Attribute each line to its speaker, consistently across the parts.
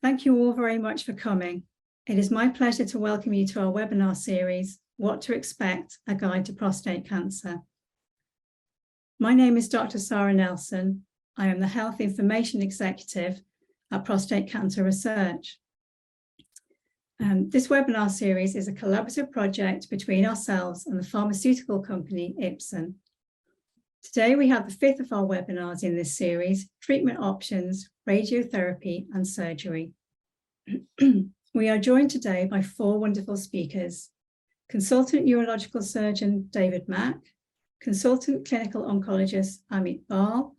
Speaker 1: Thank you all very much for coming. It is my pleasure to welcome you to our webinar series, What to Expect, A Guide to Prostate Cancer. My name is Dr. Sarah Nelson. I am the Health Information Executive at Prostate Cancer Research. This webinar series is a collaborative project between ourselves and the pharmaceutical company Ipsen. Today we have the fifth of our webinars in this series, Treatment Options, Radiotherapy and Surgery. We are joined today by four wonderful speakers: Consultant Urological Surgeon David Mak, Consultant Clinical Oncologist Amit Bahl,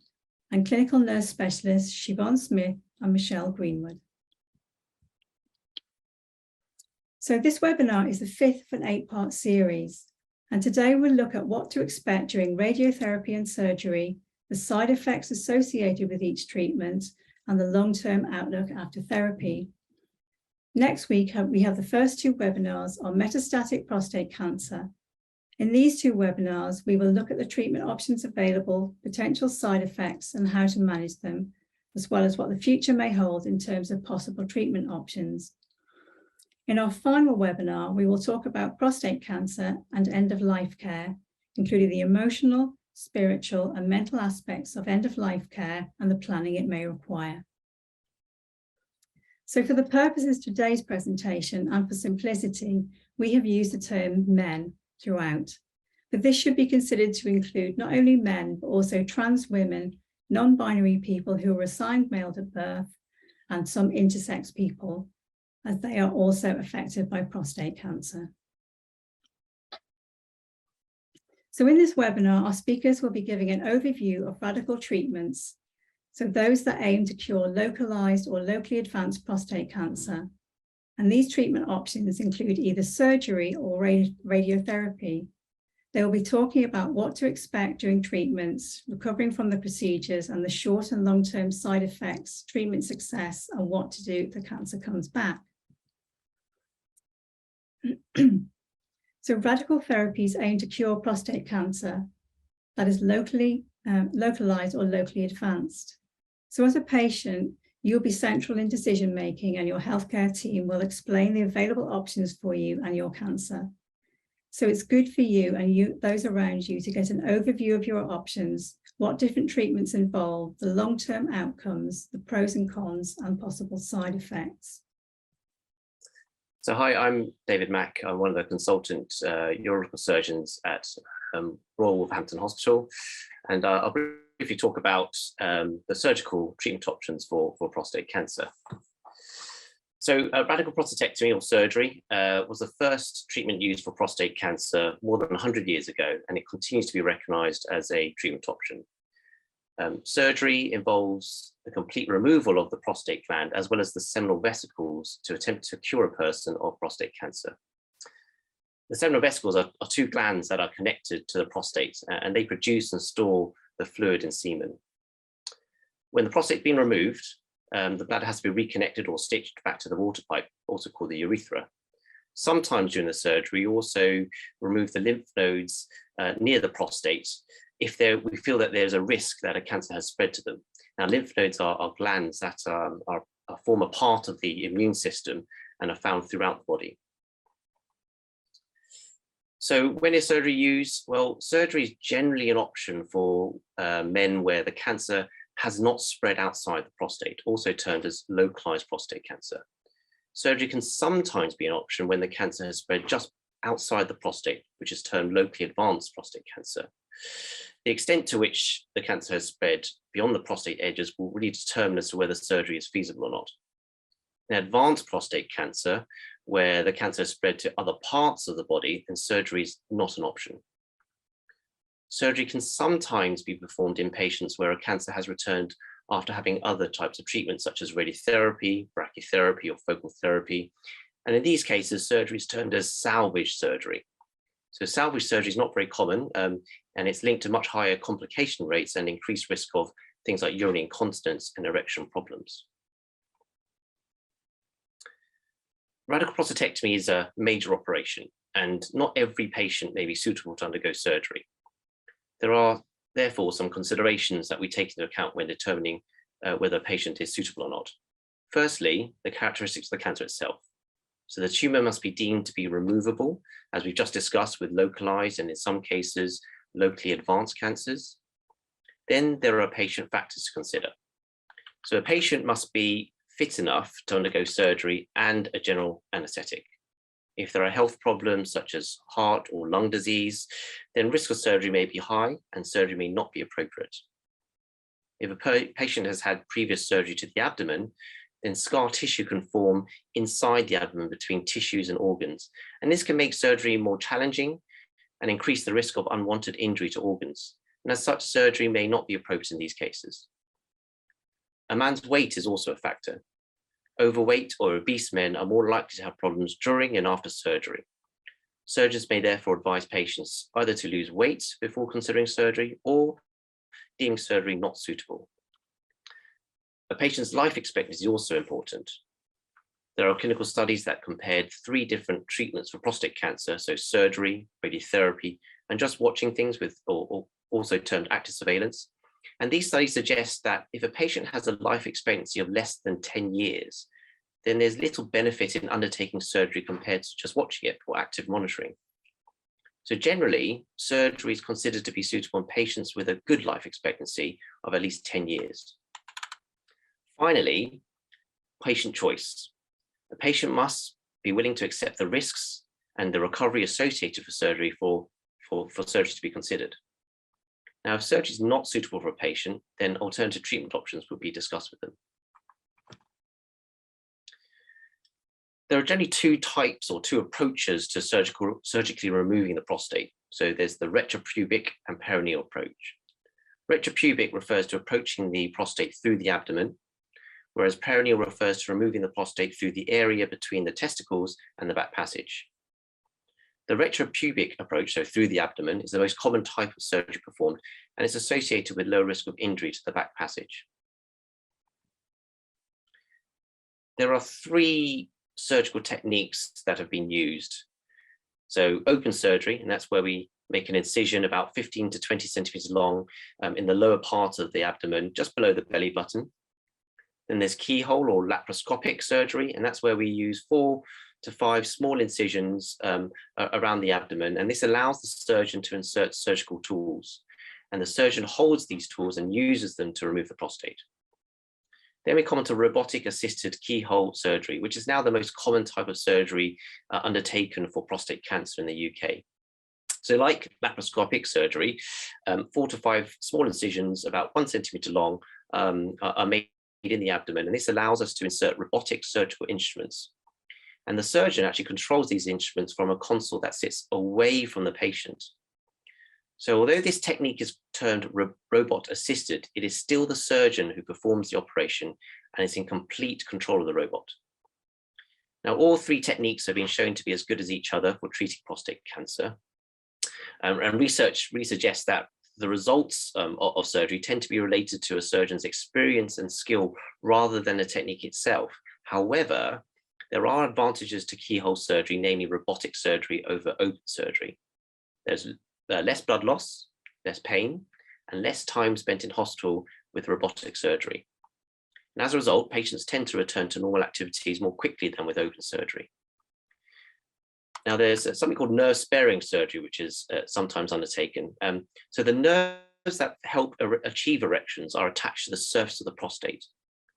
Speaker 1: and Clinical Nurse Specialist Shievon Smith and Michelle Greenwood. So this webinar is the fifth of an 8-part series, and today we'll look at what to expect during radiotherapy and surgery, the side effects associated with each treatment, and the long-term outlook after therapy. Next week, we have the first two webinars on metastatic prostate cancer. In these two webinars, we will look at the treatment options available, potential side effects, and how to manage them, as well as what the future may hold in terms of possible treatment options. In our final webinar, we will talk about prostate cancer and end-of-life care, including the emotional, spiritual, and mental aspects of end-of-life care and the planning it may require. So for the purposes of today's presentation and for simplicity, we have used the term men throughout, but this should be considered to include not only men, but also trans women, non-binary people who were assigned male at birth, and some intersex people, as they are also affected by prostate cancer. So in this webinar, our speakers will be giving an overview of radical treatments, so those that aim to cure localized or locally advanced prostate cancer. And these treatment options include either surgery or radiotherapy. They will be talking about what to expect during treatments, recovering from the procedures, and the short and long-term side effects, treatment success, and what to do if the cancer comes back. So radical therapies aim to cure prostate cancer that is localized or locally advanced. So as a patient, you'll be central in decision-making, and your healthcare team will explain the available options for you and your cancer. So it's good for you and those around you to get an overview of your options, what different treatments involve, the long-term outcomes, the pros and cons, and possible side effects.
Speaker 2: So hi, I'm David Mak. I'm one of the consultant urological surgeons at Royal Wolverhampton Hospital, and I'll briefly talk about the surgical treatment options for prostate cancer. So radical prostatectomy or surgery was the first treatment used for prostate cancer more than 100 years ago, and it continues to be recognized as a treatment option. Surgery involves the complete removal of the prostate gland as well as the seminal vesicles to attempt to cure a person of prostate cancer. The seminal vesicles are two glands that are connected to the prostate, and they produce and store the fluid and semen. When the prostate has been removed, the bladder has to be reconnected or stitched back to the water pipe, also called the urethra. Sometimes during the surgery, we also remove the lymph nodes near the prostate if we feel that there's a risk that a cancer has spread to them. Now, lymph nodes are glands that form a part of the immune system and are found throughout the body. So when is surgery used? Well, surgery is generally an option for men where the cancer has not spread outside the prostate, also termed as localized prostate cancer. Surgery can sometimes be an option when the cancer has spread just outside the prostate, which is termed locally advanced prostate cancer. The extent to which the cancer has spread beyond the prostate edges will really determine as to whether surgery is feasible or not. In advanced prostate cancer, where the cancer has spread to other parts of the body, then surgery is not an option. Surgery can sometimes be performed in patients where a cancer has returned after having other types of treatments, such as radiotherapy, brachytherapy, or focal therapy. And in these cases, surgery is termed as salvage surgery. So salvage surgery is not very common, and it's linked to much higher complication rates and increased risk of things like urinary incontinence and erection problems. Radical prostatectomy is a major operation, and not every patient may be suitable to undergo surgery. There are therefore some considerations that we take into account when determining whether a patient is suitable or not. Firstly, the characteristics of the cancer itself. So the tumor must be deemed to be removable, as we've just discussed with localized and in some cases, locally advanced cancers. Then there are patient factors to consider. So a patient must be fit enough to undergo surgery and a general anesthetic. If there are health problems such as heart or lung disease, then risk of surgery may be high and surgery may not be appropriate. If a patient has had previous surgery to the abdomen, then scar tissue can form inside the abdomen between tissues and organs. And this can make surgery more challenging and increase the risk of unwanted injury to organs. And as such, surgery may not be appropriate in these cases. A man's weight is also a factor. Overweight or obese men are more likely to have problems during and after surgery. Surgeons may therefore advise patients either to lose weight before considering surgery or deem surgery not suitable. A patient's life expectancy is also important. There are clinical studies that compared 3 different treatments for prostate cancer, so surgery, radiotherapy, and just watching things with, or also termed active surveillance. And these studies suggest that if a patient has a life expectancy of less than 10 years, then there's little benefit in undertaking surgery compared to just watching it for active monitoring. So generally, surgery is considered to be suitable in patients with a good life expectancy of at least 10 years. Finally, patient choice. A patient must be willing to accept the risks and the recovery associated with surgery for surgery to be considered. Now, if surgery is not suitable for a patient, then alternative treatment options will be discussed with them. There are generally 2 types or 2 approaches to surgically removing the prostate. So there's the retropubic and perineal approach. Retropubic refers to approaching the prostate through the abdomen, whereas perineal refers to removing the prostate through the area between the testicles and the back passage. The retropubic approach, so through the abdomen, is the most common type of surgery performed, and it's associated with low risk of injury to the back passage. There are 3 surgical techniques that have been used. So open surgery, and that's where we make an incision about 15 to 20 centimeters long in the lower part of the abdomen, just below the belly button. Then there's keyhole or laparoscopic surgery, and that's where we use 4 to 5 small incisions around the abdomen. And this allows the surgeon to insert surgical tools. And the surgeon holds these tools and uses them to remove the prostate. Then we come on to robotic assisted keyhole surgery, which is now the most common type of surgery undertaken for prostate cancer in the UK. So like laparoscopic surgery, 4 to 5 small incisions about 1 centimeter long are made in the abdomen, and this allows us to insert robotic surgical instruments. And the surgeon actually controls these instruments from a console that sits away from the patient. So although this technique is termed robot assisted, it is still the surgeon who performs the operation and is in complete control of the robot. Now, all 3 techniques have been shown to be as good as each other for treating prostate cancer. And research really suggests that the results of surgery tend to be related to a surgeon's experience and skill rather than the technique itself. However, there are advantages to keyhole surgery, namely robotic surgery over open surgery. There's less blood loss, less pain, and less time spent in hospital with robotic surgery. And as a result, patients tend to return to normal activities more quickly than with open surgery. Now, there's something called nerve-sparing surgery, which is sometimes undertaken. So the nerves that help achieve erections are attached to the surface of the prostate.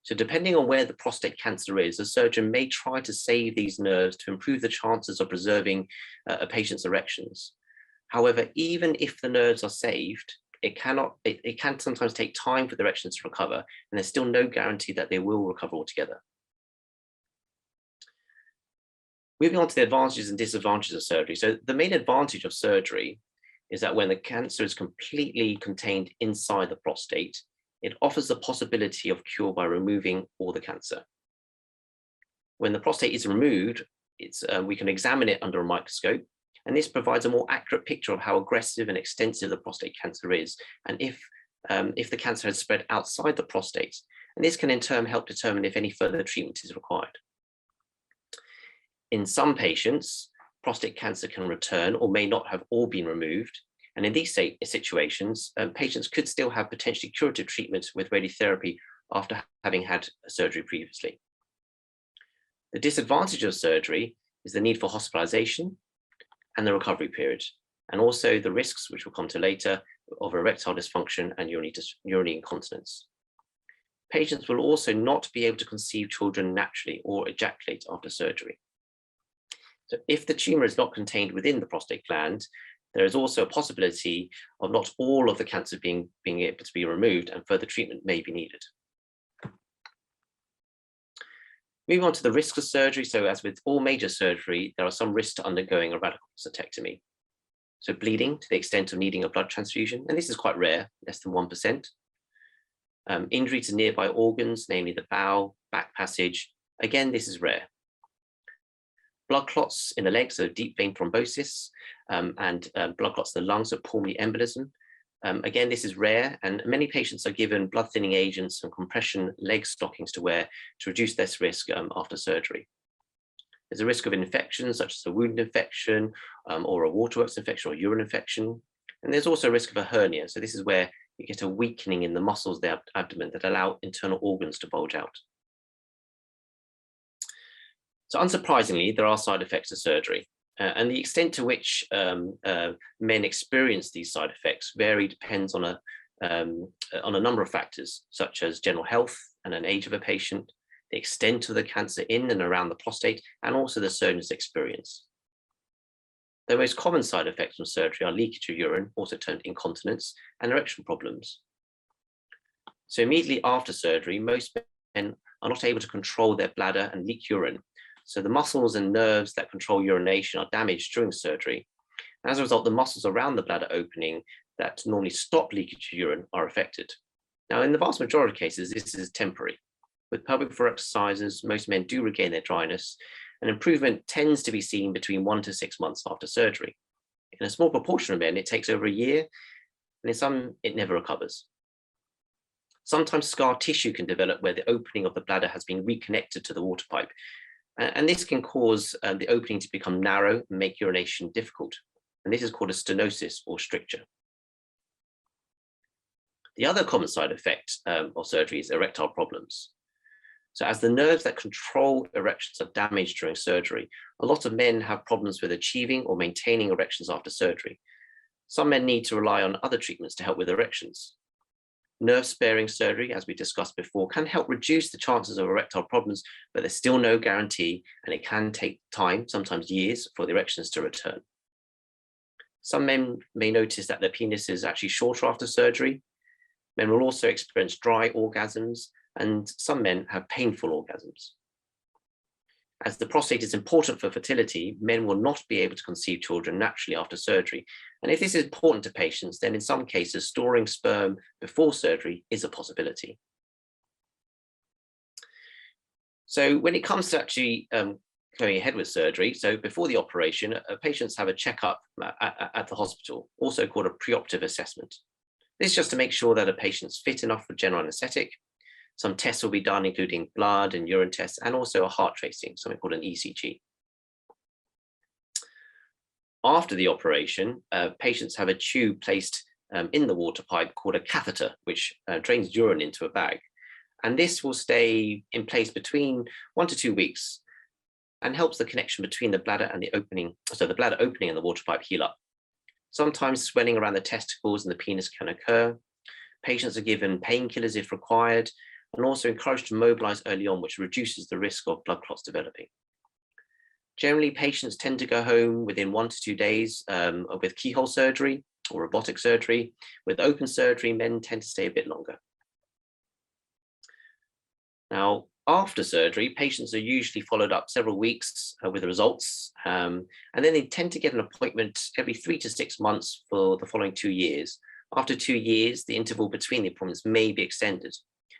Speaker 2: So depending on where the prostate cancer is, a surgeon may try to save these nerves to improve the chances of preserving a patient's erections. However, even if the nerves are saved, it can sometimes take time for the erections to recover, and there's still no guarantee that they will recover altogether. Moving on to the advantages and disadvantages of surgery. So the main advantage of surgery is that when the cancer is completely contained inside the prostate, it offers the possibility of cure by removing all the cancer. When the prostate is removed, we can examine it under a microscope, and this provides a more accurate picture of how aggressive and extensive the prostate cancer is, and if the cancer has spread outside the prostate. And this can in turn help determine if any further treatment is required. In some patients, prostate cancer can return or may not have all been removed. And in these situations, patients could still have potentially curative treatment with radiotherapy after having had surgery previously. The disadvantage of surgery is the need for hospitalization and the recovery period, and also the risks, which we'll come to later, of erectile dysfunction and urinary incontinence. Patients will also not be able to conceive children naturally or ejaculate after surgery. So if the tumor is not contained within the prostate gland, there is also a possibility of not all of the cancer being able to be removed, and further treatment may be needed. Moving on to the risks of surgery. So as with all major surgery, there are some risks to undergoing a radical prostatectomy. So bleeding to the extent of needing a blood transfusion, and this is quite rare, less than 1%. Injury to nearby organs, namely the bowel, back passage. Again, this is rare. Blood clots in the legs, so deep vein thrombosis, and blood clots in the lungs, so pulmonary embolism. Again, this is rare, and many patients are given blood thinning agents and compression leg stockings to wear to reduce this risk after surgery. There's a risk of infections such as a wound infection or a waterworks infection or urine infection. And there's also a risk of a hernia. So this is where you get a weakening in the muscles of the abdomen that allow internal organs to bulge out. So unsurprisingly, there are side effects of surgery. And the extent to which men experience these side effects depends on a number of factors, such as general health and an age of a patient, the extent of the cancer in and around the prostate, and also the surgeon's experience. The most common side effects from surgery are leakage of urine, also termed incontinence, and erection problems. So immediately after surgery, most men are not able to control their bladder and leak urine. So the muscles and nerves that control urination are damaged during surgery. And as a result, the muscles around the bladder opening that normally stop leakage of urine are affected. Now, in the vast majority of cases, this is temporary. With pelvic floor exercises, most men do regain their dryness, and improvement tends to be seen between 1 to 6 months after surgery. In a small proportion of men, it takes over a year, and in some, it never recovers. Sometimes scar tissue can develop where the opening of the bladder has been reconnected to the water pipe, and this can cause the opening to become narrow and make urination difficult. And this is called a stenosis or stricture. The other common side effect of surgery is erectile problems. So as the nerves that control erections are damaged during surgery, a lot of men have problems with achieving or maintaining erections after surgery. Some men need to rely on other treatments to help with erections. Nerve-sparing surgery, as we discussed before, can help reduce the chances of erectile problems, but there's still no guarantee, and it can take time, sometimes years, for the erections to return. Some men may notice that their penis is actually shorter after surgery. Men will also experience dry orgasms, and some men have painful orgasms. As the prostate is important for fertility, men will not be able to conceive children naturally after surgery. And if this is important to patients, then in some cases, storing sperm before surgery is a possibility. So when it comes to actually going ahead with surgery, so before the operation, patients have a checkup at the hospital, also called a preoperative assessment. This is just to make sure that a patient's fit enough for general anesthetic. Some tests will be done, including blood and urine tests, and also a heart tracing, something called an ECG. After the operation, patients have a tube placed in the water pipe called a catheter, which drains urine into a bag. And this will stay in place between 1 to 2 weeks and helps the connection between the bladder and the opening, so the bladder opening and the water pipe heal up. Sometimes swelling around the testicles and the penis can occur. Patients are given painkillers if required, and also encouraged to mobilize early on, which reduces the risk of blood clots developing. Generally, patients tend to go home within 1 to 2 days with keyhole surgery or robotic surgery. With open surgery, men tend to stay a bit longer. Now, after surgery, patients are usually followed up several weeks with the results, and then they tend to get an appointment every 3 to 6 months for the following 2 years. After 2 years, the interval between the appointments may be extended.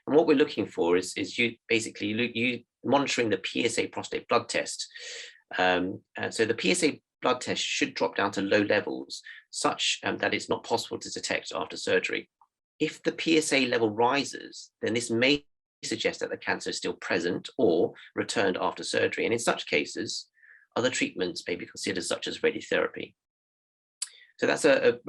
Speaker 2: And what we're looking for is you monitoring the PSA prostate blood test. And so the PSA blood test should drop down to low levels, such that it's not possible to detect after surgery. If the PSA level rises, then this may suggest that the cancer is still present or returned after surgery. And in such cases, other treatments may be considered, such as radiotherapy. So that's a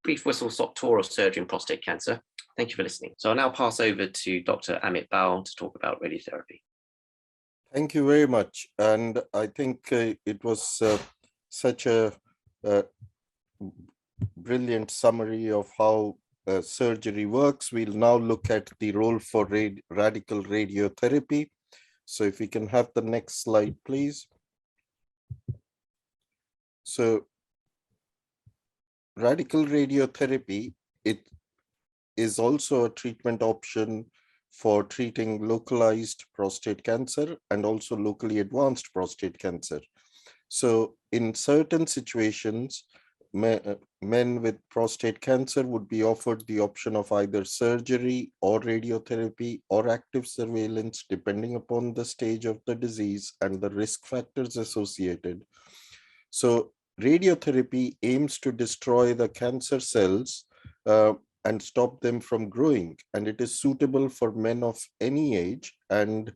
Speaker 2: brief whistle-stop tour of surgery and prostate cancer. Thank you for listening. So I'll now pass over to Dr. Amit Bahl to talk about radiotherapy.
Speaker 3: Thank you very much. And I think it was such a brilliant summary of how surgery works. We'll now look at the role for radical radiotherapy. So if we can have the next slide, please. So radical radiotherapy, it is also a treatment option for treating localized prostate cancer and also locally advanced prostate cancer. So in certain situations, men with prostate cancer would be offered the option of either surgery or radiotherapy or active surveillance, depending upon the stage of the disease and the risk factors associated. So radiotherapy aims to destroy the cancer cells and stop them from growing. And it is suitable for men of any age, and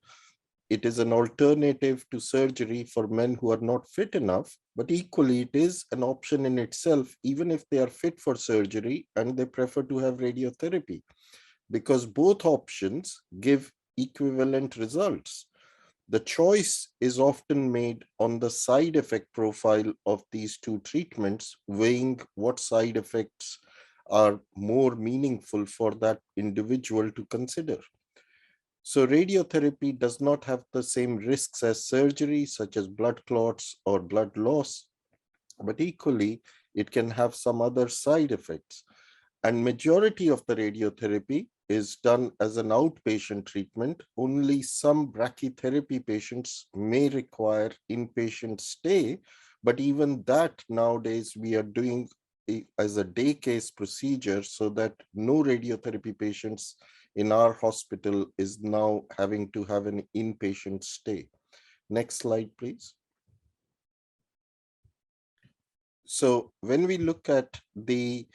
Speaker 3: it is an alternative to surgery for men who are not fit enough, but equally it is an option in itself, even if they are fit for surgery and they prefer to have radiotherapy, because both options give equivalent results. The choice is often made on the side effect profile of these two treatments, weighing what side effects are more meaningful for that individual to consider. So radiotherapy does not have the same risks as surgery, such as blood clots or blood loss, but equally, it can have some other side effects. And majority of the radiotherapy is done as an outpatient treatment. Only some brachytherapy patients may require inpatient stay, but even that nowadays we are doing as a day case procedure, so that no radiotherapy patients in our hospital is now having to have an inpatient stay. Next slide, please. So when we look at the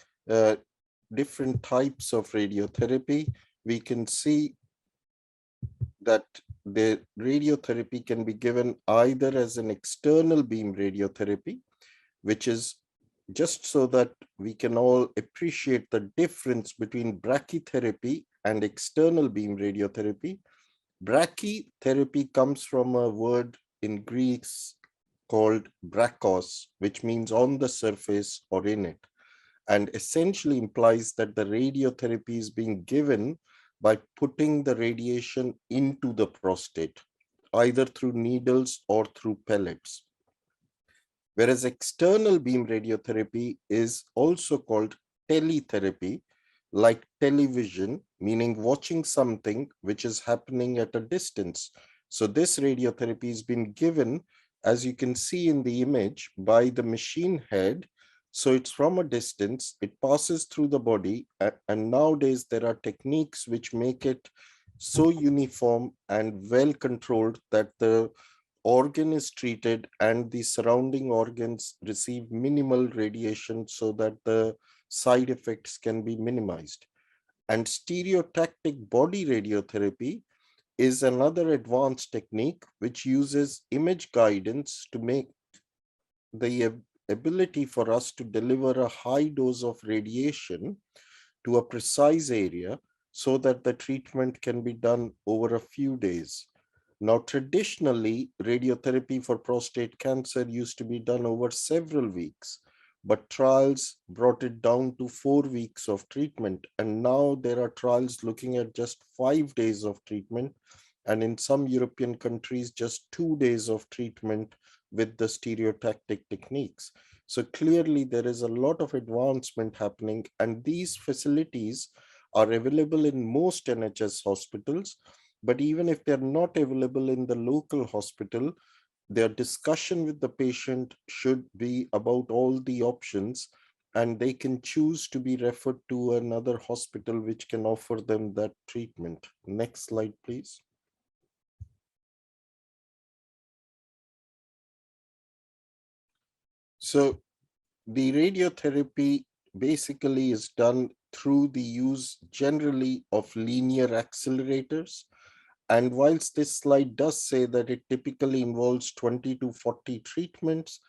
Speaker 3: different types of radiotherapy, we can see that the radiotherapy can be given either as an external beam radiotherapy, which is just so that we can all appreciate the difference between brachytherapy and external beam radiotherapy. Brachytherapy comes from a word in Greek called brachos, which means on the surface or in it, and essentially implies that the radiotherapy is being given by putting the radiation into the prostate, either through needles or through pellets. Whereas external beam radiotherapy is also called teletherapy, like television, meaning watching something which is happening at a distance. So this radiotherapy has been given, as you can see in the image, by the machine head. So it's from a distance, it passes through the body, and nowadays there are techniques which make it so uniform and well controlled that the organ is treated and the surrounding organs receive minimal radiation so that the side effects can be minimized. And stereotactic body radiotherapy is another advanced technique which uses image guidance to make the ability for us to deliver a high dose of radiation to a precise area so that the treatment can be done over a few days. Now, traditionally, radiotherapy for prostate cancer used to be done over several weeks, but trials brought it down to 4 weeks of treatment. And now there are trials looking at just 5 days of treatment. And in some European countries, just 2 days of treatment with the stereotactic techniques. So clearly there is a lot of advancement happening, and these facilities are available in most NHS hospitals. But even if they're not available in the local hospital, their discussion with the patient should be about all the options, and they can choose to be referred to another hospital which can offer them that treatment. Next slide, please. So the radiotherapy basically is done through the use generally of linear accelerators. And whilst this slide does say that it typically involves 20 to 40 treatments,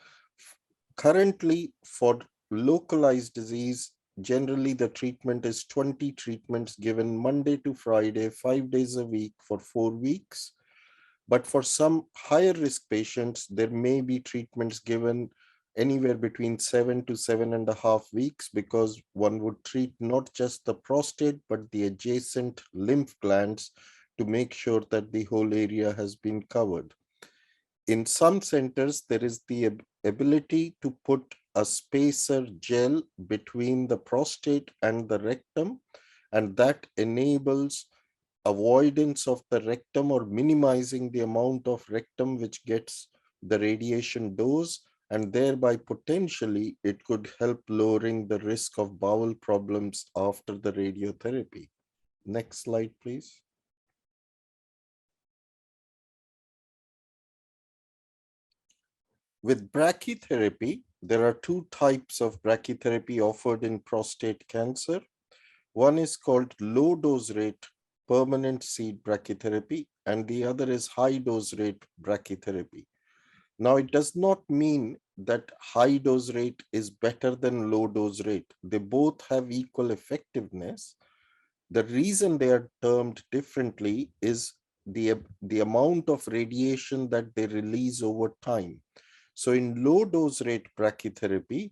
Speaker 3: currently for localized disease, generally the treatment is 20 treatments given Monday to Friday, 5 days a week for 4 weeks. But for some higher risk patients, there may be treatments given anywhere between 7 to 7.5 weeks, because one would treat not just the prostate, but the adjacent lymph glands to make sure that the whole area has been covered. In some centers, there is the ability to put a spacer gel between the prostate and the rectum, and that enables avoidance of the rectum or minimizing the amount of rectum which gets the radiation dose, and thereby potentially it could help lowering the risk of bowel problems after the radiotherapy. Next slide, please. With brachytherapy, there are two types of brachytherapy offered in prostate cancer. One is called low dose rate permanent seed brachytherapy, and the other is high dose rate brachytherapy. Now, it does not mean that high dose rate is better than low dose rate. They both have equal effectiveness. The reason they are termed differently is the amount of radiation that they release over time. So in low dose rate brachytherapy,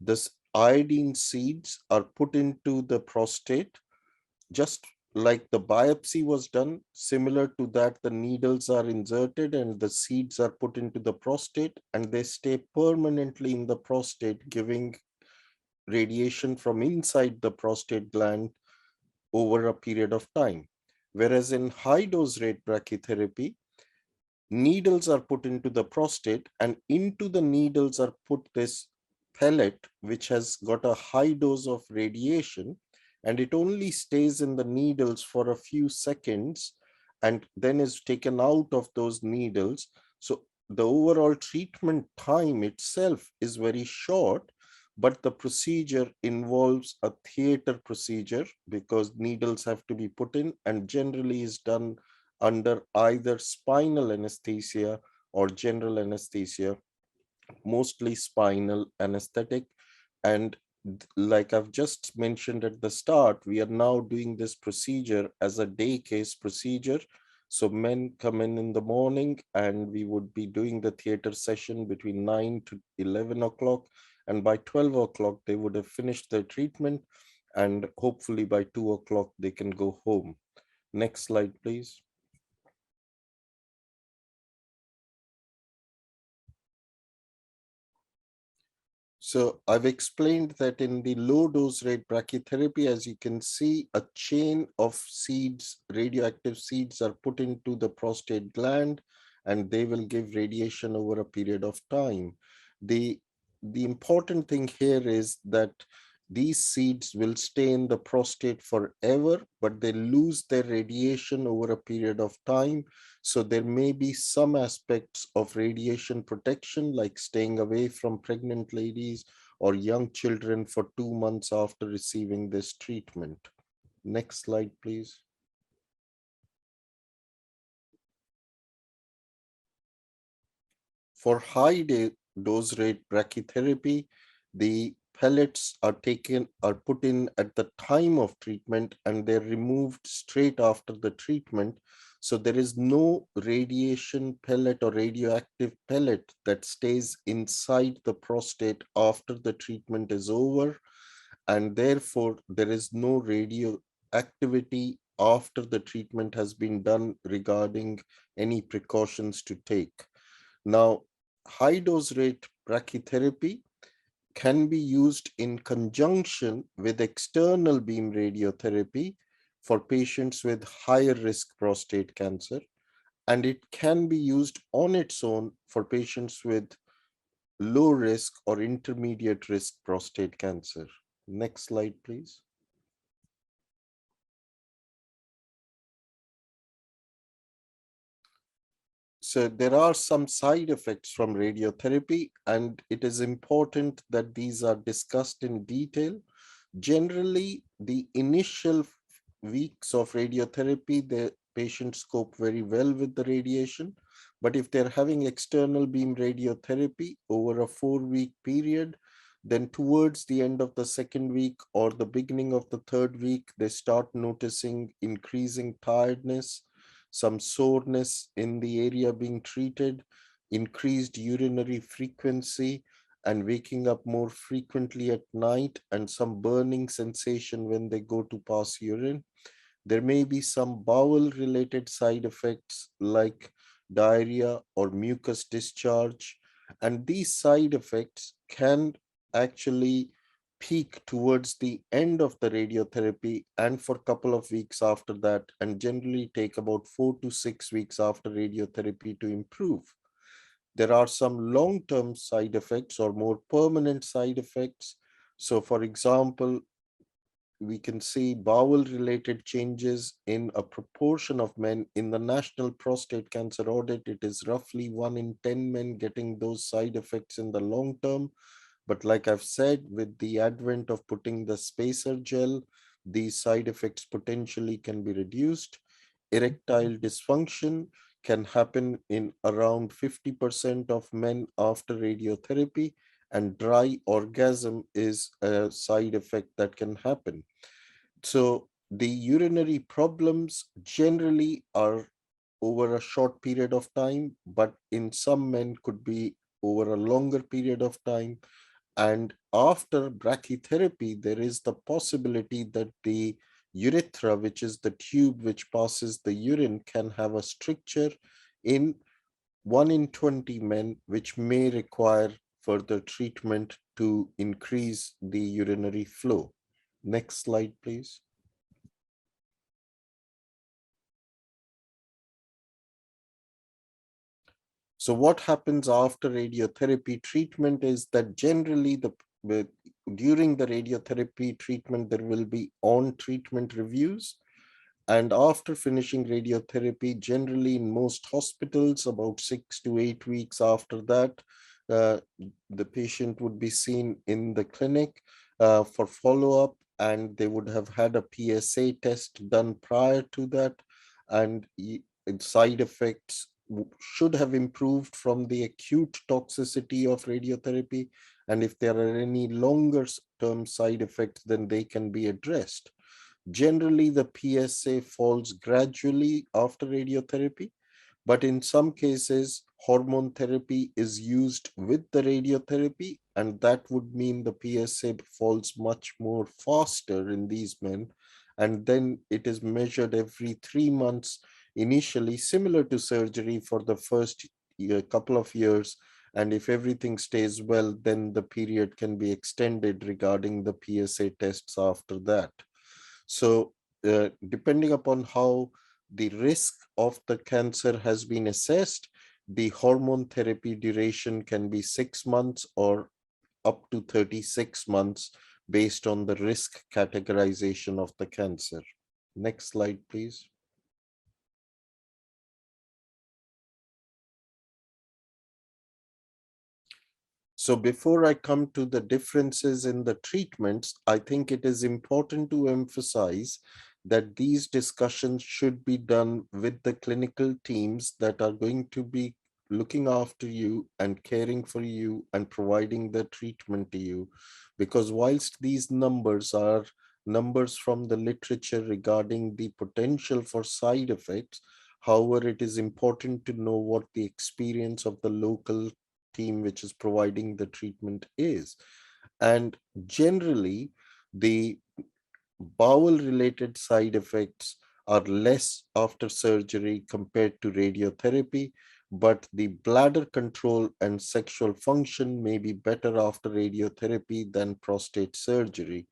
Speaker 3: this iodine seeds are put into the prostate, just like the biopsy was done. Similar to that, the needles are inserted and the seeds are put into the prostate, and they stay permanently in the prostate, giving radiation from inside the prostate gland over a period of time. Whereas in high dose rate brachytherapy, needles are put into the prostate, and into the needles are put this pellet, which has got a high dose of radiation, and it only stays in the needles for a few seconds and then is taken out of those needles. So the overall treatment time itself is very short, but the procedure involves a theater procedure because needles have to be put in, and generally is done under either spinal anesthesia or general anesthesia, mostly spinal anesthetic. And like I've just mentioned at the start, we are now doing this procedure as a day case procedure. So men come in the morning, and we would be doing the theater session between 9 to 11 o'clock. And by 12 o'clock, they would have finished their treatment. And hopefully by 2 o'clock, they can go home. Next slide, please. So I've explained that in the low dose rate brachytherapy, as you can see, a chain of seeds, radioactive seeds, are put into the prostate gland, and they will give radiation over a period of time. The important thing here is that these seeds will stay in the prostate forever, but they lose their radiation over a period of time. So there may be some aspects of radiation protection, like staying away from pregnant ladies or young children for 2 months after receiving this treatment. Next slide, please. For high dose rate brachytherapy, the pellets are put in at the time of treatment, and they're removed straight after the treatment. So there is no radiation pellet or radioactive pellet that stays inside the prostate after the treatment is over. And therefore, there is no radioactivity after the treatment has been done regarding any precautions to take. Now, high dose rate brachytherapy can be used in conjunction with external beam radiotherapy for patients with higher risk prostate cancer, and it can be used on its own for patients with low risk or intermediate risk prostate cancer. Next slide, please. So there are some side effects from radiotherapy, and it is important that these are discussed in detail. Generally, the initial weeks of radiotherapy, the patients cope very well with the radiation. But if they're having external beam radiotherapy over a 4-week period, then towards the end of the 2nd week or the beginning of the 3rd week, they start noticing increasing tiredness, some soreness in the area being treated, increased urinary frequency, and waking up more frequently at night, and some burning sensation when they go to pass urine. There may be some bowel-related side effects like diarrhea or mucus discharge, and these side effects can actually peak towards the end of the radiotherapy and for a couple of weeks after that, and generally take about 4 to 6 weeks after radiotherapy to improve. There are some long-term side effects or more permanent side effects. So for example, we can see bowel-related changes in a proportion of men. In the National Prostate Cancer Audit, it is roughly 1 in 10 men getting those side effects in the long term. But like I've said, with the advent of putting the spacer gel, these side effects potentially can be reduced. Erectile dysfunction can happen in around 50% of men after radiotherapy, and dry orgasm is a side effect that can happen. So the urinary problems generally are over a short period of time, but in some men could be over a longer period of time. And after brachytherapy, there is the possibility that the urethra, which is the tube which passes the urine, can have a stricture in 1 in 20 men, which may require further treatment to increase the urinary flow. Next slide, please. So what happens after radiotherapy treatment is that generally during the radiotherapy treatment, there will be on-treatment reviews. And after finishing radiotherapy, generally in most hospitals, about 6 to 8 weeks after that, the patient would be seen in the clinic for follow-up, and they would have had a PSA test done prior to that, and side effects should have improved from the acute toxicity of radiotherapy. And if there are any longer term side effects, then they can be addressed. Generally, the PSA falls gradually after radiotherapy, but in some cases, hormone therapy is used with the radiotherapy, and that would mean the PSA falls much more faster in these men. And then it is measured every 3 months, initially similar to surgery for the first couple of years. And if everything stays well, then the period can be extended regarding the PSA tests after that. So depending upon how the risk of the cancer has been assessed, the hormone therapy duration can be 6 months or up to 36 months based on the risk categorization of the cancer. Next slide, please. So before I come to the differences in the treatments, I think it is important to emphasize that these discussions should be done with the clinical teams that are going to be looking after you and caring for you and providing the treatment to you. Because whilst these numbers are numbers from the literature regarding the potential for side effects, however, it is important to know what the experience of the local team which is providing the treatment is. And generally, the bowel related side effects are less after surgery compared to radiotherapy, but the bladder control and sexual function may be better after radiotherapy than prostate surgery.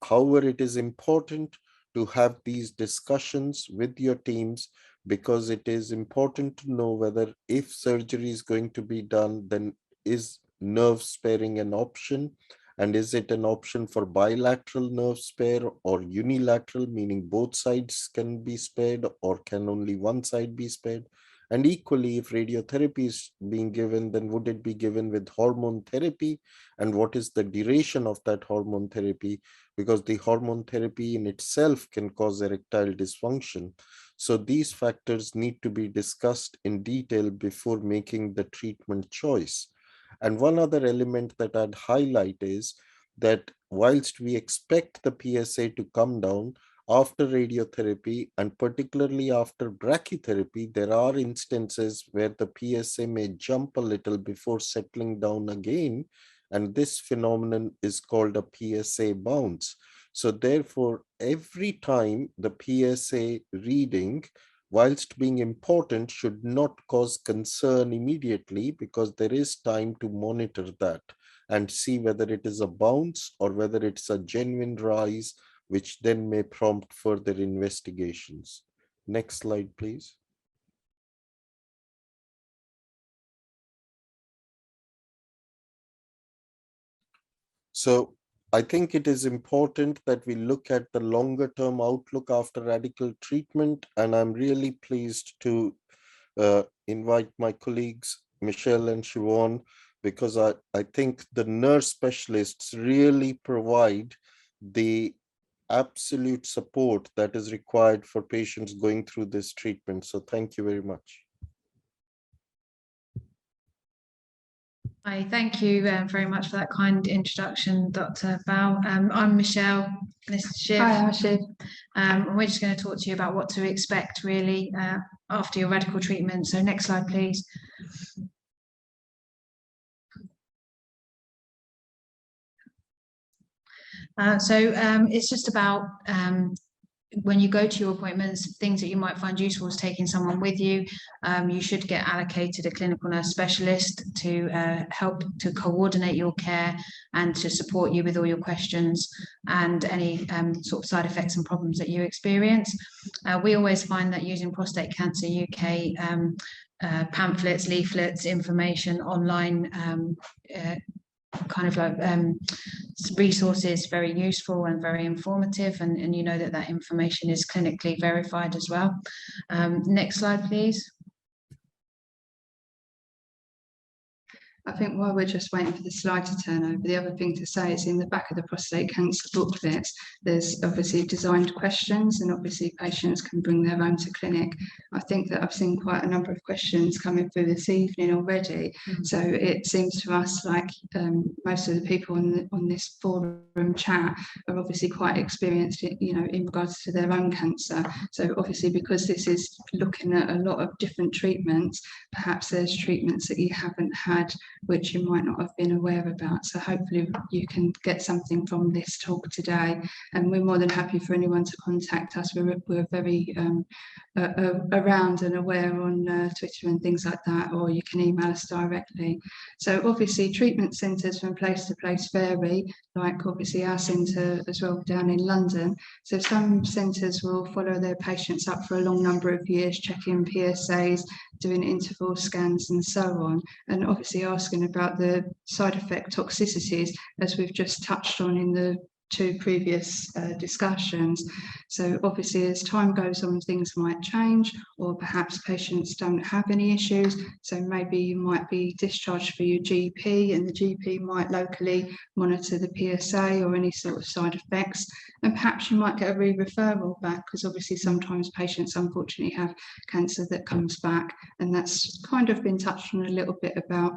Speaker 3: However, it is important to have these discussions with your teams, because it is important to know whether if surgery is going to be done, then is nerve sparing an option, and is it an option for bilateral nerve spare or unilateral, meaning both sides can be spared, or can only one side be spared? And equally, if radiotherapy is being given, then would it be given with hormone therapy, and what is the duration of that hormone therapy? Because the hormone therapy in itself can cause erectile dysfunction. So these factors need to be discussed in detail before making the treatment choice. And one other element that I'd highlight is that whilst we expect the PSA to come down, after radiotherapy, and particularly after brachytherapy, there are instances where the PSA may jump a little before settling down again. And this phenomenon is called a PSA bounce. So therefore, every time the PSA reading, whilst being important, should not cause concern immediately, because there is time to monitor that and see whether it is a bounce or whether it's a genuine rise, which then may prompt further investigations. Next slide, please. So I think it is important that we look at the longer term outlook after radical treatment. And I'm really pleased to invite my colleagues, Michelle and Shievon, because I think the nurse specialists really provide the absolute support that is required for patients going through this treatment. So thank you very much.
Speaker 4: Hi, thank you very much for that kind introduction, Dr. Bahl. I'm Michelle, this is Shiv.
Speaker 5: Hi, I'm Shiv.
Speaker 4: And we're just going to talk to you about what to expect really after your radical treatment. So next slide, please. It's just about when you go to your appointments, things that you might find useful is taking someone with you. You should get allocated a clinical nurse specialist to help to coordinate your care and to support you with all your questions and any sort of side effects and problems that you experience. We always find that using Prostate Cancer UK pamphlets, leaflets, information online, kind of like resources, very useful and very informative, and you know that information is clinically verified as well. Next slide, please.
Speaker 5: I think while we're just waiting for the slide to turn over, the other thing to say is in the back of the prostate cancer booklets, there's obviously designed questions, and obviously patients can bring their own to clinic. I think that I've seen quite a number of questions coming through this evening already. So it seems to us like most of the people on this forum chat are obviously quite experienced, you know, in regards to their own cancer. So obviously, because this is looking at a lot of different treatments, perhaps there's treatments that you haven't had which you might not have been aware about. So hopefully you can get something from this talk today, and we're more than happy for anyone to contact us. We're very around and aware on Twitter and things like that, or you can email us directly. So obviously treatment centres from place to place vary, like obviously our centre as well down in London. So some centres will follow their patients up for a long number of years, checking PSAs, doing interval scans and so on, and obviously asking about the side effect toxicities, as we've just touched on in the two previous discussions. So obviously as time goes on, things might change, or perhaps patients don't have any issues. So maybe you might be discharged for your GP, and the GP might locally monitor the PSA or any sort of side effects. And perhaps you might get a re-referral back, because obviously sometimes patients unfortunately have cancer that comes back. And that's kind of been touched on a little bit about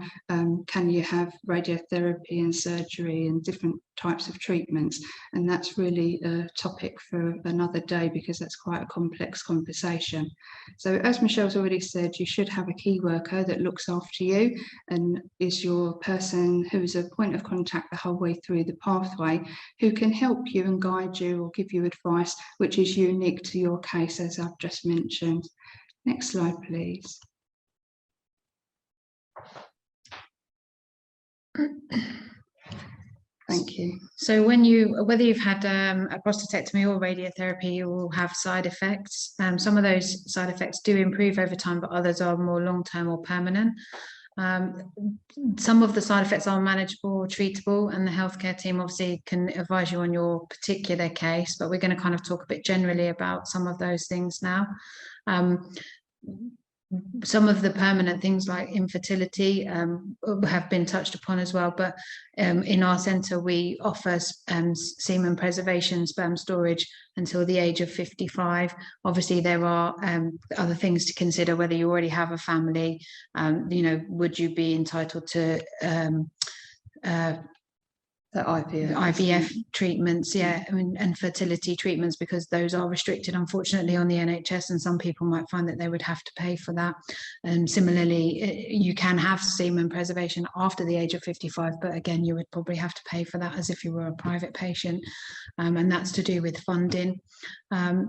Speaker 5: can you have radiotherapy and surgery and different types of treatments. And that's really a topic for another day, because that's quite a complex conversation. So as Michelle's already said, you should have a key worker that looks after you and is your person who is a point of contact the whole way through the pathway, who can help you and guide you or give you advice which is unique to your case, as I've just mentioned. Next slide, please. Thank you.
Speaker 4: So whether you've had a prostatectomy or radiotherapy, you will have side effects. Some of those side effects do improve over time, but others are more long-term or permanent. Some of the side effects are manageable or treatable, and the healthcare team obviously can advise you on your particular case, but we're going to kind of talk a bit generally about some of those things now. Some of the permanent things like infertility have been touched upon as well, but in our centre we offer semen preservation, sperm storage until the age of 55. Obviously there are other things to consider, whether you already have a family, you know, would you be entitled to
Speaker 5: The IVF.
Speaker 4: IVF treatments, yeah, and fertility treatments, because those are restricted, unfortunately, on the NHS, and some people might find that they would have to pay for that. And similarly, you can have semen preservation after the age of 55, but again, you would probably have to pay for that as if you were a private patient, and that's to do with funding.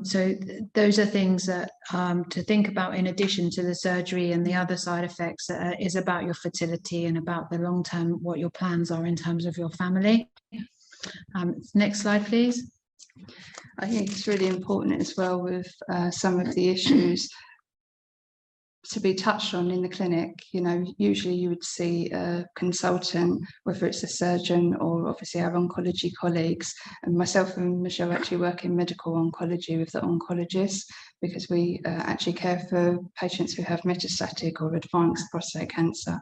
Speaker 4: So those are things that to think about in addition to the surgery, and the other side effects is about your fertility and about the long term, what your plans are in terms of your family. Next slide, please.
Speaker 5: I think it's really important as well with some of the issues to be touched on in the clinic. You know, usually you would see a consultant, whether it's a surgeon or obviously our oncology colleagues, and myself and Michelle actually work in medical oncology with the oncologist, because we actually care for patients who have metastatic or advanced prostate cancer.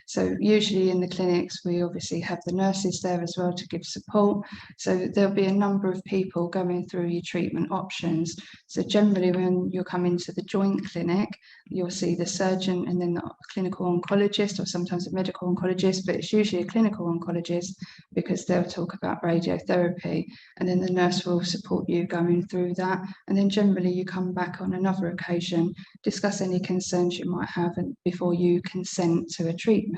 Speaker 5: So usually in the clinics, we obviously have the nurses there as well to give support. So there'll be a number of people going through your treatment options. So generally when you come into the joint clinic, you'll see the surgeon and then the clinical oncologist, or sometimes a medical oncologist, but it's usually a clinical oncologist, because they'll talk about radiotherapy, and then the nurse will support you going through that. And then generally you come back on another occasion, discuss any concerns you might have, and before you consent to a treatment.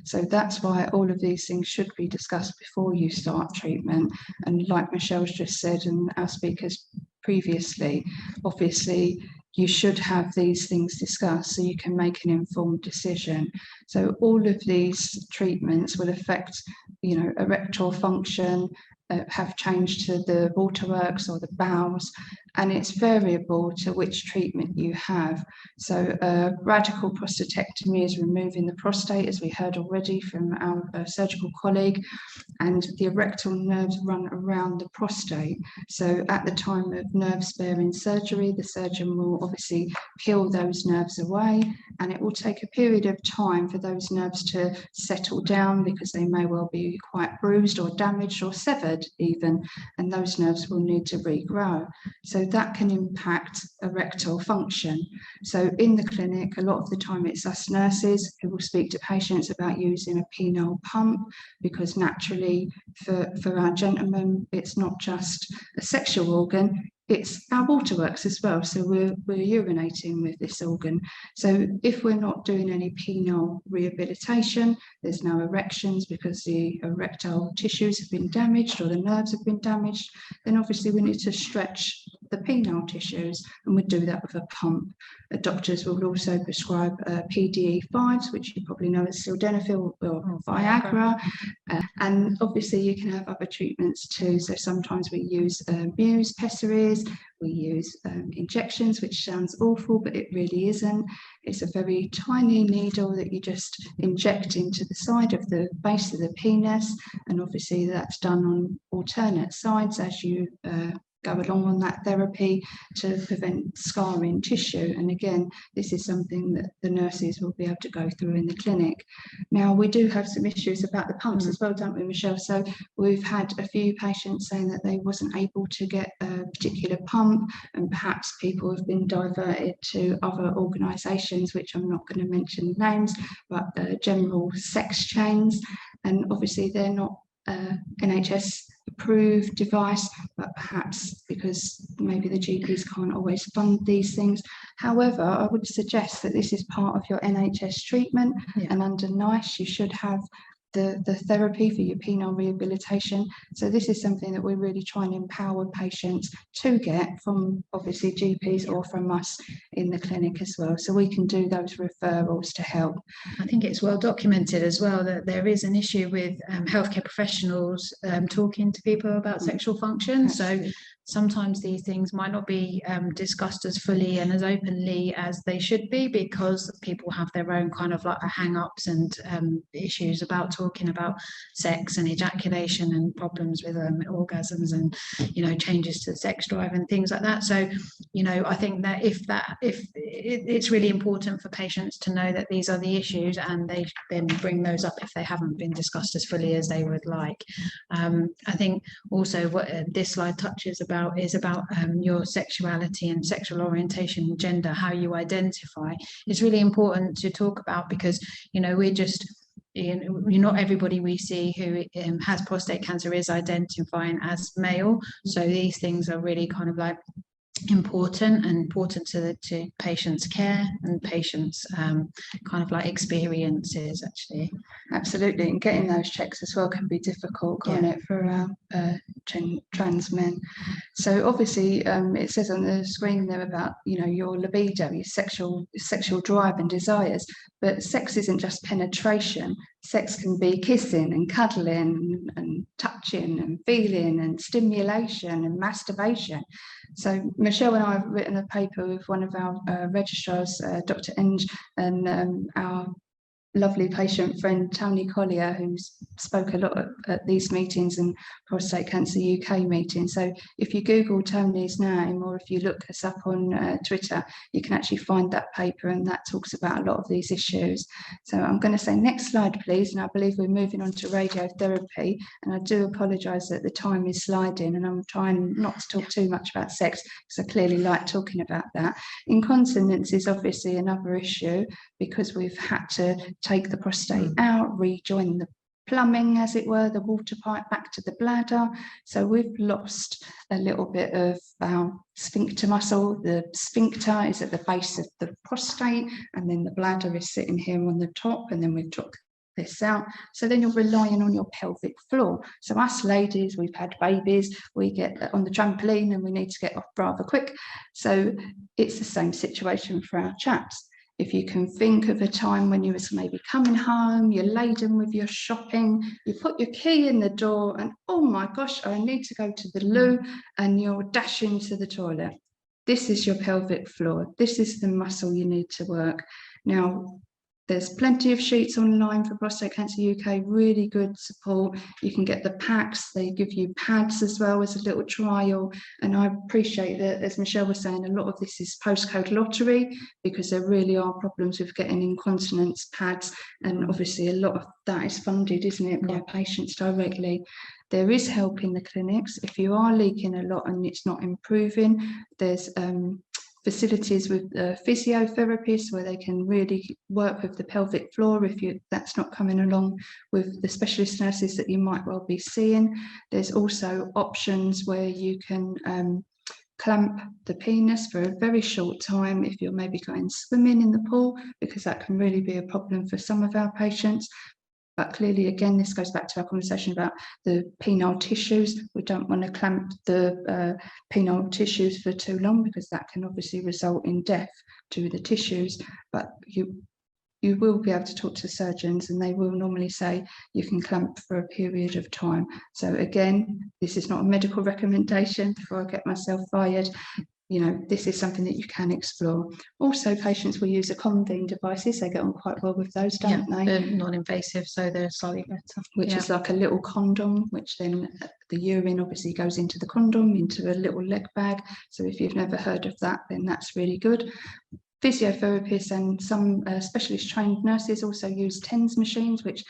Speaker 5: So that's why all of these things should be discussed before you start treatment. And like Michelle's just said, and our speakers previously, obviously you should have these things discussed so you can make an informed decision. So all of these treatments will affect, you know, erectile function, have changed to the waterworks or the bowels, and it's variable to which treatment you have. So radical prostatectomy is removing the prostate, as we heard already from our surgical colleague, and the erectile nerves run around the prostate. So at the time of nerve sparing surgery, the surgeon will obviously peel those nerves away, and it will take a period of time for those nerves to settle down, because they may well be quite bruised or damaged or severed even, and those nerves will need to regrow. So that can impact erectile function. So in the clinic, a lot of the time it's us nurses who will speak to patients about using a penile pump, because naturally for our gentlemen, it's not just a sexual organ, it's our waterworks as well. So we're urinating with this organ. So if we're not doing any penile rehabilitation, there's no erections because the erectile tissues have been damaged or the nerves have been damaged, then obviously we need to stretch the penile tissues, and we do that with a pump. Doctors will also prescribe PDE5s, which you probably know as sildenafil or Viagra. And obviously you can have other treatments too. So sometimes we use Muse pessaries, we use injections, which sounds awful, but it really isn't. It's a very tiny needle that you just inject into the side of the base of the penis, and obviously that's done on alternate sides as you go along on that therapy to prevent scarring tissue. And again, this is something that the nurses will be able to go through in the clinic. Now, we do have some issues about the pumps as well, don't we, Michelle? So we've had a few patients saying that they wasn't able to get a particular pump, and perhaps people have been diverted to other organisations, which I'm not going to mention names, but general sex chains. And obviously they're not NHS approved device, but perhaps because maybe the GPs can't always fund these things. However, I would suggest that this is part of your NHS treatment, and under NICE you should have the therapy for your penile rehabilitation. So this is something that we really try and empower patients to get from obviously GPs or from us in the clinic as well, so we can do those referrals to help.
Speaker 4: I think it's well documented as well that there is an issue with healthcare professionals talking to people about sexual function. Absolutely. So sometimes these things might not be discussed as fully and as openly as they should be, because people have their own kind of like hang-ups and issues about talking about sex and ejaculation and problems with orgasms and, you know, changes to sex drive and things like that. So, you know, I think that if it's really important for patients to know that these are the issues, and they then bring those up if they haven't been discussed as fully as they would like. I think also what this slide touches about is about your sexuality and sexual orientation and gender, how you identify. It's really important to talk about, because, you know, we're just not everybody we see who has prostate cancer is identifying as male. So these things are really kind of like important to patients' care and patients' kind of like experiences, actually.
Speaker 5: Absolutely, and getting those checks as well can be difficult, can't it, for our trans men. So obviously, it says on the screen there about, you know, your libido, your sexual drive and desires. But sex isn't just penetration. Sex can be kissing and cuddling and touching and feeling and stimulation and masturbation. So Michelle and I have written a paper with one of our registrars, Dr. Eng, and our lovely patient friend Tony Collier, who spoke a lot at these meetings and Prostate Cancer UK meetings. So if you Google Tony's name, or if you look us up on Twitter, you can actually find that paper, and that talks about a lot of these issues. So I'm going to say next slide, please. And I believe we're moving on to radiotherapy. And I do apologise that the time is sliding, and I'm trying not to talk too much about sex because I clearly like talking about that. Incontinence is obviously another issue because we've had to take the prostate out, rejoin the plumbing, as it were, the water pipe back to the bladder. So we've lost a little bit of our sphincter muscle. The sphincter is at the base of the prostate, and then the bladder is sitting here on the top, and then we've took this out. So then you're relying on your pelvic floor. So us ladies, we've had babies, we get on the trampoline and we need to get off rather quick. So it's the same situation for our chaps. If you can think of a time when you was maybe coming home, you're laden with your shopping, you put your key in the door and, oh my gosh, I need to go to the loo, and you're dashing to the toilet. This is your pelvic floor. This is the muscle you need to work. Now, there's plenty of sheets online for Prostate Cancer UK, really good support. You can get the packs, they give you pads as well as a little trial. And I appreciate that, as Michelle was saying, a lot of this is postcode lottery because there really are problems with getting incontinence pads. And obviously a lot of that is funded, isn't it, by patients directly. There is help in the clinics. If you are leaking a lot and it's not improving, there's facilities with physiotherapists where they can really work with the pelvic floor if that's not coming along with the specialist nurses that you might well be seeing. There's also options where you can clamp the penis for a very short time if you're maybe going swimming in the pool, because that can really be a problem for some of our patients. But clearly, again, this goes back to our conversation about the penile tissues. We don't want to clamp the penile tissues for too long because that can obviously result in death to the tissues. But you will be able to talk to surgeons and they will normally say you can clamp for a period of time. So again, this is not a medical recommendation before I get myself fired. You know, this is something that you can explore. Also, patients will use a Convene devices. They get on quite well with those, don't they?
Speaker 4: They're non-invasive, so they're slightly better.
Speaker 5: Which is like a little condom, which then the urine obviously goes into the condom, into a little leg bag. So if you've never heard of that, then that's really good. Physiotherapists and some specialist trained nurses also use TENS machines, which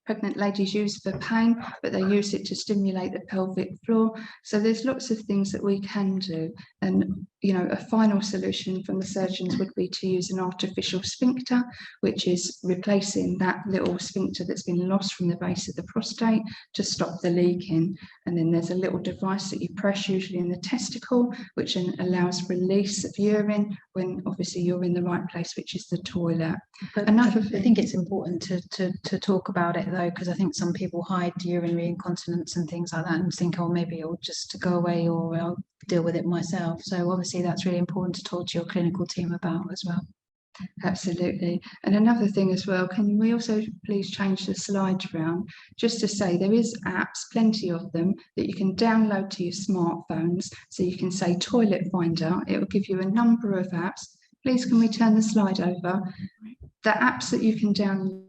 Speaker 5: pregnant ladies use for pain, but they use it to stimulate the pelvic floor. So there's lots of things that we can do. And, you know, a final solution from the surgeons would be to use an artificial sphincter, which is replacing that little sphincter that's been lost from the base of the prostate to stop the leaking. And then there's a little device that you press, usually in the testicle, which then allows release of urine when obviously you're in the right place, which is the toilet.
Speaker 4: But I think it's important to talk about it though, because I think some people hide urinary incontinence and things like that and think, oh, maybe it'll just go away or I'll deal with it myself. So obviously that's really important to talk to your clinical team about as well.
Speaker 5: Absolutely. And another thing as well, can we also please change the slides around just to say there is apps, plenty of them, that you can download to your smartphones. So you can say Toilet Finder, it will give you a number of apps. Please can we turn the slide over? The apps that you can download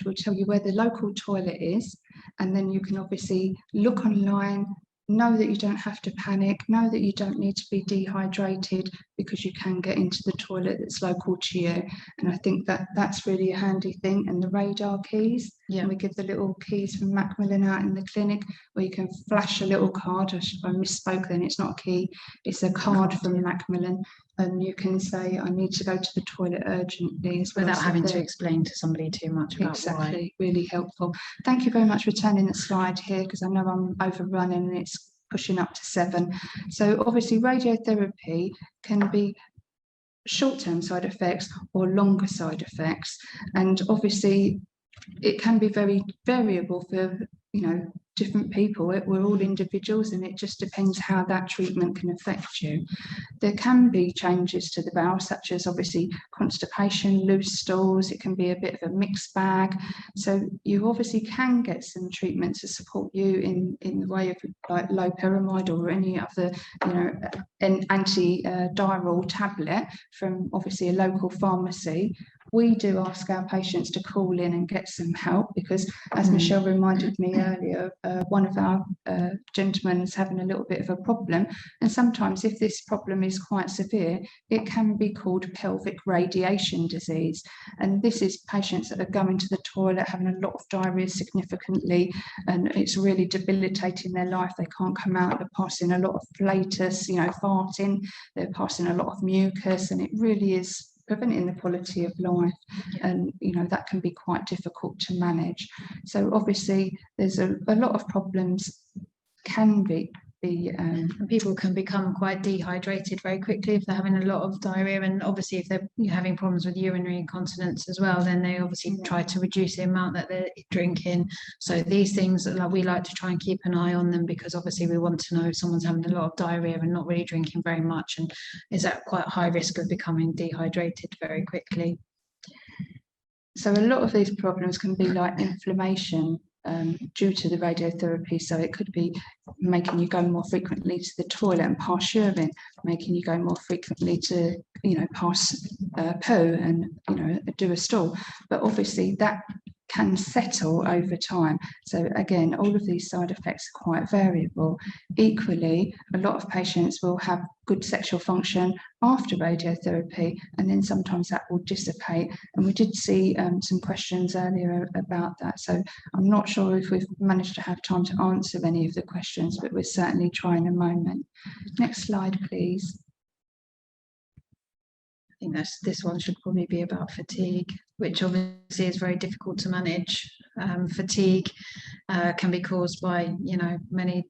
Speaker 5: will tell you where the local toilet is, and then you can obviously look online, know that you don't have to panic, know that you don't need to be dehydrated, because you can get into the toilet that's local to you. And I think that that's really a handy thing. And the radar keys, and we give the little keys from Macmillan out in the clinic, where you can flash a little card. I misspoke then, it's not a key, it's a card from Macmillan, and you can say, I need to go to the toilet urgently as well.
Speaker 4: Without having to explain to somebody too much about
Speaker 5: exactly why. Really helpful. Thank you very much for turning the slide here, because I know I'm overrunning and it's pushing up to 7. So obviously radiotherapy can be short-term side effects or longer side effects, and obviously it can be very variable for, you know, different people. We're all individuals, and it just depends how that treatment can affect you. There can be changes to the bowel, such as obviously constipation, loose stools. It can be a bit of a mixed bag. So you obviously can get some treatment to support you in the way of like loperamide or any other, you know, an antidiarrheal tablet from obviously a local pharmacy. We do ask our patients to call in and get some help, because as Michelle reminded me earlier, one of our gentlemen is having a little bit of a problem, and sometimes if this problem is quite severe, it can be called pelvic radiation disease, and this is patients that are going to the toilet, having a lot of diarrhea significantly, and it's really debilitating their life. They can't come out, they're passing a lot of flatus, you know, farting, they're passing a lot of mucus, and it really is preventing the quality of life, and you know that can be quite difficult to manage. So obviously there's a lot of problems can be
Speaker 4: and people can become quite dehydrated very quickly if they're having a lot of diarrhea, and obviously if they're having problems with urinary incontinence as well, then they obviously try to reduce the amount that they're drinking. So these things, we like to try and keep an eye on them, because obviously we want to know if someone's having a lot of diarrhea and not really drinking very much, and is at quite high risk of becoming dehydrated very quickly.
Speaker 5: So a lot of these problems can be like inflammation due to the radiotherapy. So it could be making you go more frequently to the toilet and pass urine, making you go more frequently to, you know, pass poo and, you know, do a stool. But obviously that can settle over time. So again, all of these side effects are quite variable. Equally, a lot of patients will have good sexual function after radiotherapy, and then sometimes that will dissipate. And we did see some questions earlier about that. So I'm not sure if we've managed to have time to answer any of the questions, but we're certainly trying a moment. Next slide, please.
Speaker 4: I think this one should probably be about fatigue, which obviously is very difficult to manage. Fatigue can be caused by, you know, many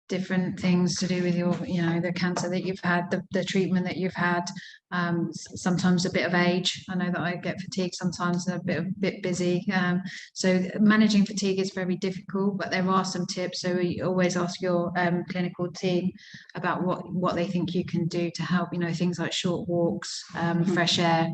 Speaker 4: different things to do with your, you know, the cancer that you've had, the treatment that you've had, sometimes a bit of age. I know that I get fatigued sometimes, a bit busy. So managing fatigue is very difficult, but there are some tips. So we always ask your clinical team about what they think you can do to help, you know, things like short walks, fresh air,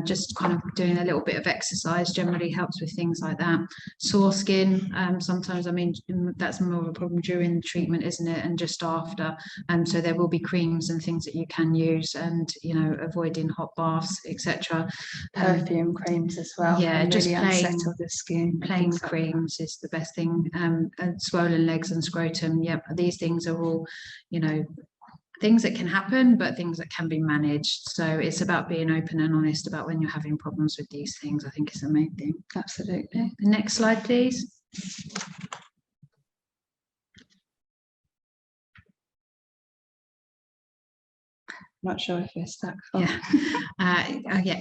Speaker 4: just kind of doing a little bit of exercise generally helps with things like that. Sore skin, sometimes, I mean, that's more of a problem during treatment, isn't it, and just after. So there will be creams and things that you can use, and, you know, avoiding hot baths, etc.
Speaker 5: Perfume creams as well.
Speaker 4: Yeah, just
Speaker 5: really
Speaker 4: plain
Speaker 5: unsettle the skin.
Speaker 4: Plain creams is the best thing. And swollen legs and scrotum. Yep, these things are all, you know, things that can happen, but things that can be managed. So it's about being open and honest about when you're having problems with these things. I think is the main thing.
Speaker 5: Absolutely.
Speaker 4: The next slide, please.
Speaker 5: Not sure if we're stuck.
Speaker 4: Yeah.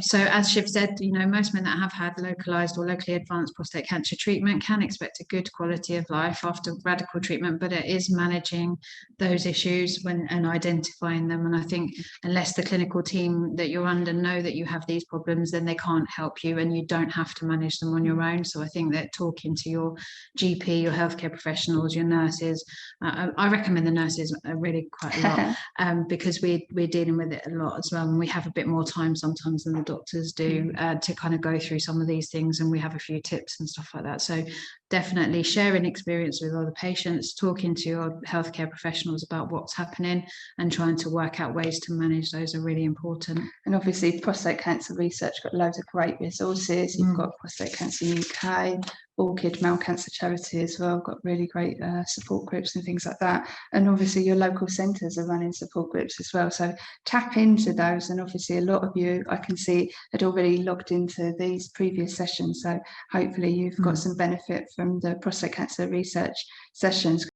Speaker 4: So as Shiv said, you know, most men that have had localized or locally advanced prostate cancer treatment can expect a good quality of life after radical treatment, but it is managing those issues and identifying them. And I think unless the clinical team that you're under know that you have these problems, then they can't help you, and you don't have to manage them on your own. So I think that talking to your GP, your healthcare professionals, your nurses, I recommend the nurses really quite a lot, because we're dealing with it a lot as well, and we have a bit more time sometimes than the doctors do to kind of go through some of these things, and we have a few tips and stuff like that. So definitely sharing experience with other patients, talking to your healthcare professionals about what's happening and trying to work out ways to manage those are really important.
Speaker 5: And obviously prostate cancer research got loads of great resources. You've got Prostate Cancer UK, Orchid Male Cancer Charity as well, got really great support groups and things like that. And obviously your local centres are running support groups as well. So tap into those, and obviously a lot of you I can see had already logged into these previous sessions. So hopefully you've got some benefit from the prostate cancer research sessions.